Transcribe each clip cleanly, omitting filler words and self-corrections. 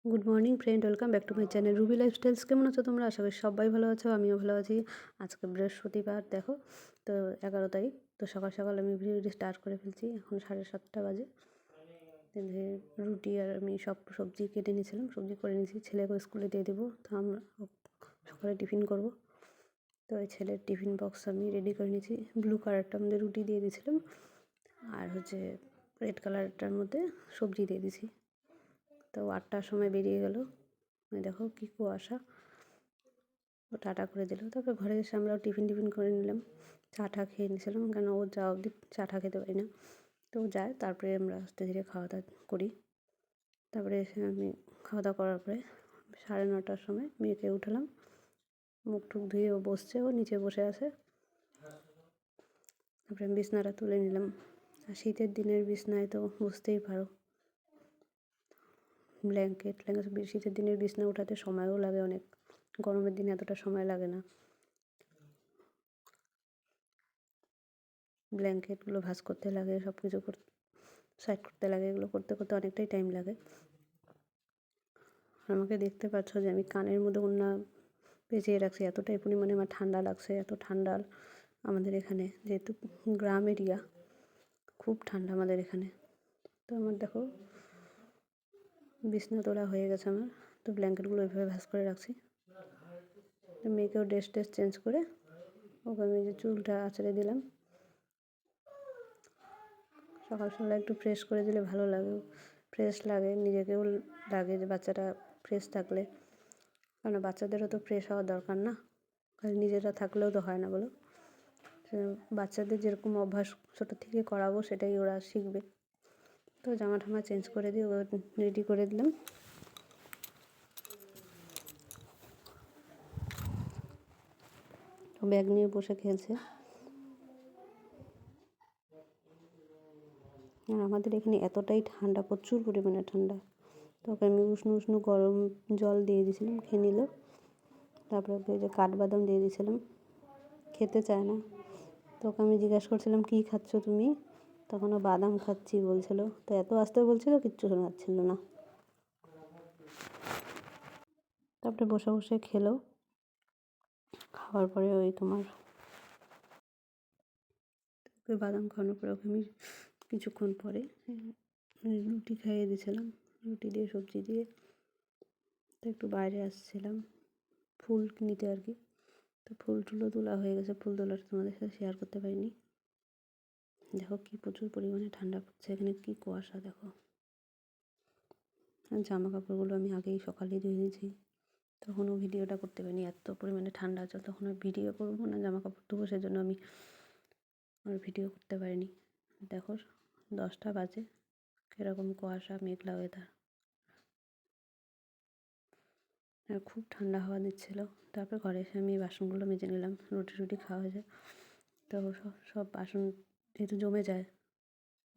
Good morning friend, welcome back to my channel Ruby lifestyles. কেমন আছো তোমরা? আশা করি সবাই ভালো আছো, আমিও ভালো আছি। আজকে বৃহস্পতিবার, দেখো তো 11 তারিখ। তো সকাল সকাল আমি ভিডিওটি স্টার্ট করে ফেলছি। এখন 7:30 বাজে। রুটি আর আমি সব সবজি কেটে নিয়েছিলাম, সবজি করে নিয়েছি। ছেলেকে স্কুলে দিয়ে দেবো, তো আমরা সকালে টিফিন করব। তো এই ছেলের টিফিন বক্স আমি রেডি করে নিয়েছি। ব্লু কালারটার মধ্যে রুটি দিয়ে দিয়েছিলাম, আর রেড কালারটার মধ্যে সবজি দিয়ে দিয়েছি। তো 8টার সময় বেরিয়ে গেল। দেখো কী কুয়াশা। ও টাটা করে দিল। তারপরে ঘরে এসে আমরাও টিফিন করে নিলাম। চা টা খেয়ে নিয়েছিলাম, কেন ও যাওয়া অবধি চা টা খেতে পারি না। তো ও যায়, তারপরে আমরা আস্তে ধীরে খাওয়া দাওয়া করি। তারপরে এসে আমি খাওয়া দাওয়া করার পরে 9:30টার সময় মেয়েকে উঠালাম। মুখ টুক ধুয়ে ও বসছে, ও নিচে বসে আছে। তারপরে আমি বিছনাটা তুলে নিলাম। আর শীতের দিনের বিছনায় তো বুঝতেই পারো, ব্ল্যাঙ্কেট শীতের দিনের বিছনা ওঠাতে সময়ও লাগে অনেক। গরমের দিনে এতটা সময় লাগে না। ব্ল্যাঙ্কেটগুলো ভাঁজ করতে লাগে, সব কিছু সাইড করতে লাগে, এগুলো করতে করতে অনেকটাই টাইম লাগে। আমাকে দেখতে পাচ্ছ যে আমি কানের মধ্যে ওড়না পেঁচিয়ে রাখছি, এতটাই পরিমাণে আমার ঠান্ডা লাগছে। এত ঠান্ডা আমাদের এখানে, যেহেতু গ্রাম এরিয়া, খুব ঠান্ডা আমাদের এখানে। তো আমার দেখো বিছনা তোলা হয়ে গেছে আমার। তো ব্ল্যাঙ্কেটগুলো ওইভাবে ভাঁজ করে রাখছি। তো মেয়েকেও ড্রেস চেঞ্জ করে ওকে আমি যে চুলটা আঁচড়ে দিলাম। সকাল সকাল একটু ফ্রেশ করে দিলে ভালো লাগে, ফ্রেশ লাগে, নিজেকেও লাগে যে বাচ্চাটা ফ্রেশ থাকলে। কারণ বাচ্চাদেরও তো ফ্রেশ হওয়া দরকার না, খালি নিজেরা থাকলেও তো হয় না, বলো। বাচ্চাদের যেরকম অভ্যাস ছোটো থেকে করাবো, সেটাই ওরা শিখবে। তো জামা ঠামা চেঞ্জ করে দিয়ে ওকে রেডি করে দিলাম। ব্যাগ নিয়ে বসে খেলছে। আর আমাদের এখানে এতটাই ঠান্ডা, প্রচুর পরিমাণে ঠান্ডা। তো ওকে আমি উষ্ণ উষ্ণ গরম জল দিয়ে দিয়েছিলাম, খেয়ে নিল। তারপরে ওকে যে কাঠবাদাম দিয়ে দিয়েছিলাম, খেতে চায় না। তো ওকে আমি জিজ্ঞাসা করছিলাম কী খাচ্ছ তুমি, তখন ও বাদাম খাচ্ছি বলছিল। তো এত আস্তে বলছিল, কিচ্ছু শোনাচ্ছিল না। তারপরে বসে বসে খেলো। খাওয়ার পরে ওকে বাদাম খাওয়ানোর পরে ওকে আমি কিছুক্ষণ পরে রুটি খাইয়ে দিয়েছিলাম, রুটি দিয়ে সবজি দিয়ে। তো একটু বাইরে আসছিলাম ফুল নিতে আর কি। তো ফুল টুলও তোলা হয়ে গেছে, ফুল তোলাটা তোমাদের সাথে শেয়ার করতে পারিনি। দেখো কি প্রচুর পরিমাণে ঠান্ডা পড়ছে এখানে, কি কুয়াশা দেখো। আর জামা কাপড়গুলো আমি আগেই সকালে ধুয়ে দিয়েছি, তখনও ভিডিওটা করতে পারিনি, এত পরিমাণে ঠান্ডা আছে। তখন আর ভিডিও করবো না, জামা কাপড় ধোবো, সেজন্য আমি আর ভিডিও করতে পারিনি। দেখো 10টা বাজে, কীরকম কুয়াশা, মেঘলা ওয়েদার, আর খুব ঠান্ডা হাওয়া দিচ্ছিলো। তারপর ঘরে এসে আমি বাসনগুলো মেজে নিলাম। রুটি খাওয়া হয়ে যায়, তো সব বাসন যেহেতু জমে যায়,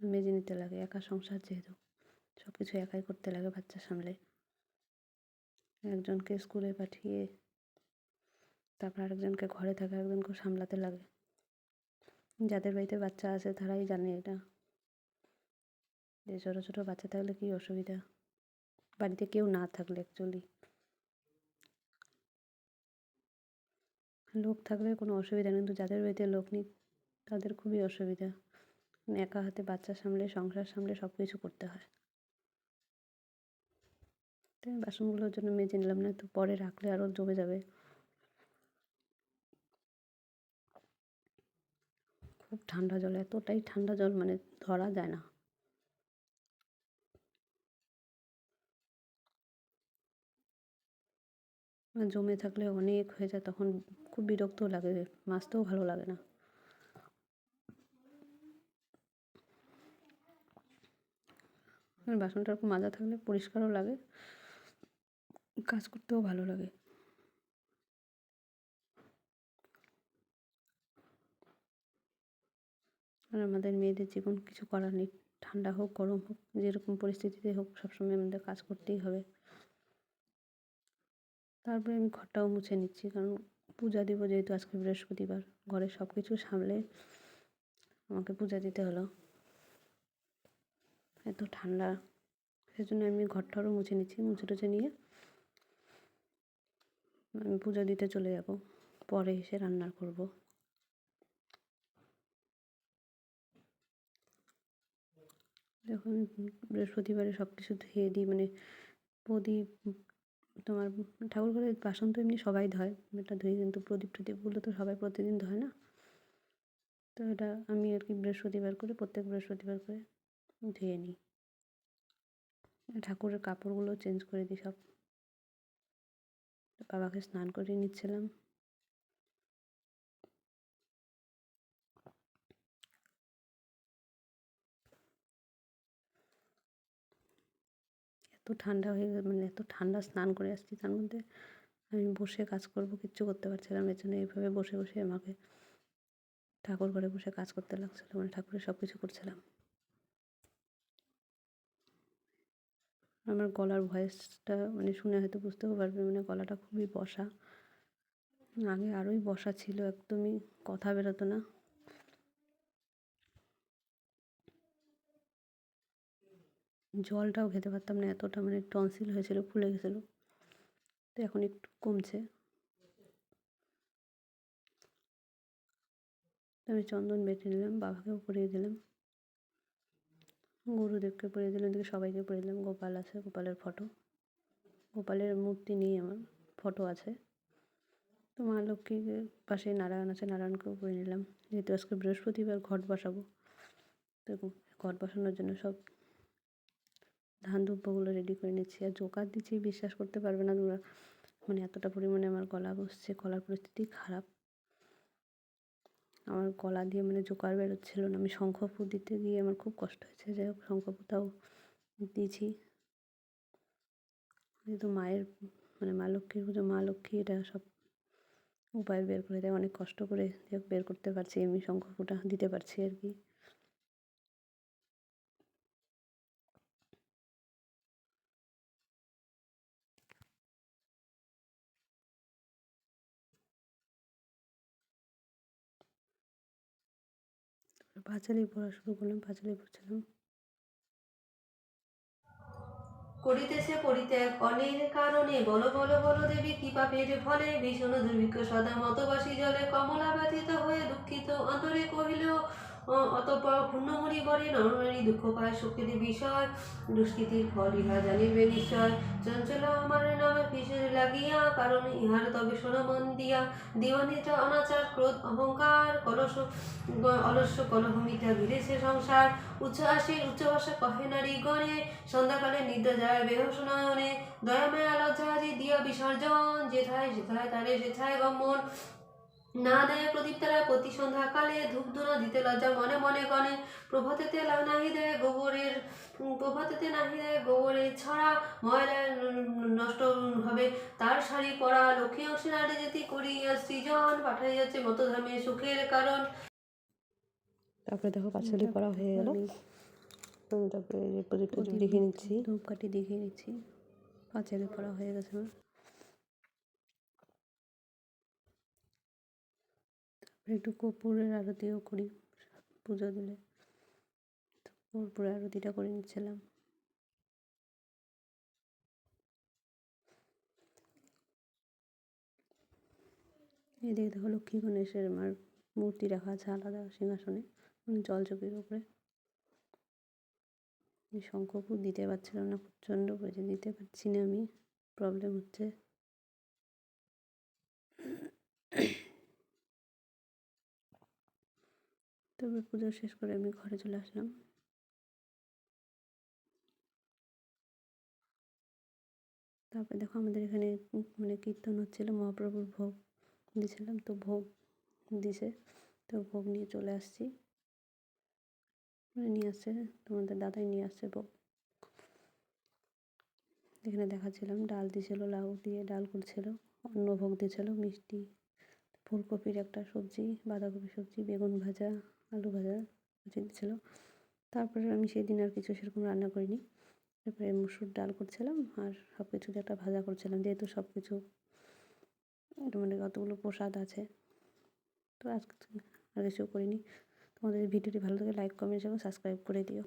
মেজে নিতে লাগে। একা সংসার যেহেতু, সব কিছু একাই করতে লাগে বাচ্চা সামলে। একজনকে স্কুলে পাঠিয়ে তারপর আরেকজনকে ঘরে থাকা একজনকেও সামলাতে লাগে। যাদের বাড়িতে বাচ্চা আছে তারাই জানে এটা, যে ছোটো ছোটো বাচ্চা থাকলে কী অসুবিধা, বাড়িতে কেউ না থাকলে। অ্যাকচুয়ালি লোক থাকলে কোনো অসুবিধা নেই, কিন্তু যাদের বাড়িতে লোক নেই তাদের খুবই অসুবিধা। একা হাতে বাচ্চা সামলে, সংসার সামলে সব কিছু করতে হয়। তাই বাসনগুলোর জন্য মেজে নিলাম, না তো পরে রাখলে আরও জমে যাবে। খুব ঠান্ডা জল, এতটাই ঠান্ডা জল মানে ধরা যায় না। জমে থাকলে অনেক হয়ে যায়, তখন খুব বিরক্ত লাগে, মাজতেও ভালো লাগে না। বাসনটা এরকম মাজা থাকলে পরিষ্কারও লাগে, কাজ করতেও ভালো লাগে। আর আমাদের মেয়েদের জীবন, কিছু করার নেই। ঠান্ডা হোক গরম হোক, যেরকম পরিস্থিতিতে হোক, সবসময় আমাদের কাজ করতেই হবে। তারপরে আমি ঘরটাও মুছে নিচ্ছি, কারণ পূজা দিব যেহেতু আজকে বৃহস্পতিবার। ঘরের সব কিছু সামলে আমাকে পূজা দিতে হলো। এত ঠান্ডা সেজন্য আমি ঘরটারও মুছে নিচ্ছি, মুছে টুছে নিয়ে আমি পুজো দিতে চলে যাব, পরে এসে রান্না করব। যখন বৃহস্পতিবারে সব কিছু ধুয়ে দিই, মানে প্রদীপ, তোমার ঠাকুর ঘরের বাসন তো এমনি সবাই ধয়, এটা ধুয়ে, কিন্তু প্রদীপ টদীপগুলো তো সবাই প্রতিদিন ধয় না। তো এটা আমি আর কি বৃহস্পতিবার করে, প্রত্যেক বৃহস্পতিবার করে ধুয়ে নিই। ঠাকুরের কাপড়গুলো চেঞ্জ করে দিই সব। বাবাকে স্নান করিয়ে নিচ্ছিলাম। এত ঠান্ডা হয়ে গেল, মানে এত ঠান্ডা, স্নান করে আসছি, তার মধ্যে আমি বসে কাজ করব, কিচ্ছু করতে পারছিলাম। এর জন্য এইভাবে বসে বসে আমাকে ঠাকুর ঘরে বসে কাজ করতে লাগছিলো, মানে ঠাকুরের সব কিছু করছিলাম। আমার গলার ভয়েসটা মানে শুনে হয়তো বুঝতেও পারবে, মানে গলাটা খুবই বসা। আগে আরোই বসা ছিল, একদমই কথা বেরোতো না। জলটাও খেতে পারতাম না, এতটা মানে টনসিল হয়েছিল, ফুলে গেছিলো। তো এখন একটু কমছে। আমি চন্দন বেটে নিলাম, বাবাকেও পরিয়ে দিলাম, গুরুদেবকে পরিয়ে দিলাম, এদিকে সবাইকে পরিয়ে দিলাম। গোপাল আছে, গোপালের ফটো, গোপালের মূর্তি নেই আমার, ফটো আছে। তো মা লক্ষ্মীর পাশে নারায়ণ আছে, নারায়ণকেও পরিয়ে নিলাম। যেহেতু আজকে বৃহস্পতিবার, ঘট বসাবো, তো ঘট বসানোর জন্য সব ধান দুব্বগুলো রেডি করে নিচ্ছি। আর জোগাড় দিচ্ছি, বিশ্বাস করতে পারবে না তোমরা, মানে এতটা পরিমাণে আমার গলা বসছে, গলার পরিস্থিতি খারাপ। আমার গলা দিয়ে মানে জোগাড় বেরোচ্ছিল না। আমি শঙ্খপুর দিতে গিয়ে আমার খুব কষ্ট হয়েছে, যাই হোক শঙ্খপুরটাও দিয়েছি। যেহেতু মায়ের মানে মা লক্ষ্মীর পুজো, মা লক্ষ্মী এটা সব উপায় বের করে দেয়, অনেক কষ্ট করে বের করতে পারছি, আমি শঙ্খপুরটা দিতে পারছি আর কি। পাঁচালি পড়া শুরু করলাম, পাঁচালি পড়ছিলাম। করিতেছে পরিত্যাগ অনের কারণে, বল বল বল দেবী কি পাপের ফলে, ভীষণ দুর্ভিক্ষ সদা মতবাসী জলে, কমলা ব্যথিত হয়ে দুঃখিত অন্তরে কহিল অতঃপর ক্ষুণ্ণমণি বরে, নরনারী দুঃখ পায় সুখের বিষয়, দুষ্কৃতির ফল ইহা জানিবে নিশ্চয়, চঞ্চল আমার নামে কিসের লাগিয়া, কারণ ইহার তবে শোনো মন দিয়া, দিওয়ানিটা অনাচার ক্রোধ অহংকার, অলস্য কলহ মিথ্যা ঘিরেছে সংসার, উচ্চ আসীর উচ্চ ভাষা কহে নারী গণে, সন্ধ্যাকালে নিদ্রা যায় বেহস নয়নে, দয়ামায়া লজ্জা আজি দিয়া বিসর্জন, যেথায় যেথায় তারে সেথায় গমন, না দেয় প্রদীপ তারা প্রতি সন্ধ্যাকালে, ধূপ ধুনা দিতে লজ্জা মনে মনে গণে, প্রভাতেতে নাহি দেয় গোবরের, প্রভাতেতে নাহি দেয় গোবরের ছড়া, ময়লায় নষ্ট হবে তার শাড়ি পরা, লক্ষ্মী অংশে নারী যেতি করিয়া সৃজন, পাঠাইয়াছে মতধামে সুখের কারণ। তারপরে দেখো পাঁচালি পড়া হয়ে গেল। তারপরে এই প্রদীপ টদীপ দেখে নিচ্ছি, ধূপকাঠি দেখে নিচ্ছি, পাঁচালি পড়া হয়ে গেছে আমার। তারপরে একটু কর্পূরের আরতিও করি পুজো দিলে, তো কর্পূরের আরতিটা করে নিচ্ছিলাম। এদিকে দেখো লক্ষ্মী গণেশের আমার মূর্তি রাখা আছে আলাদা সিংহাসনে, জলচকির উপরে। শঙ্খপুর দিতে পারছিলাম না, প্রচণ্ড করেছে, দিতে পারছি না আমি, প্রবলেম হচ্ছে। তবে পুজো শেষ করে আমি ঘরে চলে আসলাম। তারপরে দেখো আমাদের এখানে মানে কীর্তন হচ্ছিলো, মহাপ্রভুর ভোগ দিয়েছিলাম, তো ভোগ দিছে, তো ভোগ নিয়ে চলে আসছি। মানে নিয়ে আসছে, তোমাদের দাদাই নিয়ে আসছে ভোগ। এখানে দেখাচ্ছিলাম ডাল দিয়েছিলো, লাউ দিয়ে ডাল করছিল, অন্ন ভোগ দিয়েছিলো, মিষ্টি, ফুলকপির একটা সবজি, বাঁধাকপি সবজি, বেগুন ভাজা, আলু ভাজা দিয়েছিলো। তারপরে আমি সেই দিন আর কিছু সেরকম রান্না করিনি। তারপরে মুসুর ডাল করছিলাম আর সব কিছু দিয়ে একটা ভাজা করছিলাম, যেহেতু সব কিছু মানে কতগুলো প্রসাদ আছে, তো আজকে আর কিছু করিনি। তোমাদের ভিডিওটি ভালো লাগে লাইক কমেন্ট এবং সাবস্ক্রাইব করে দিও।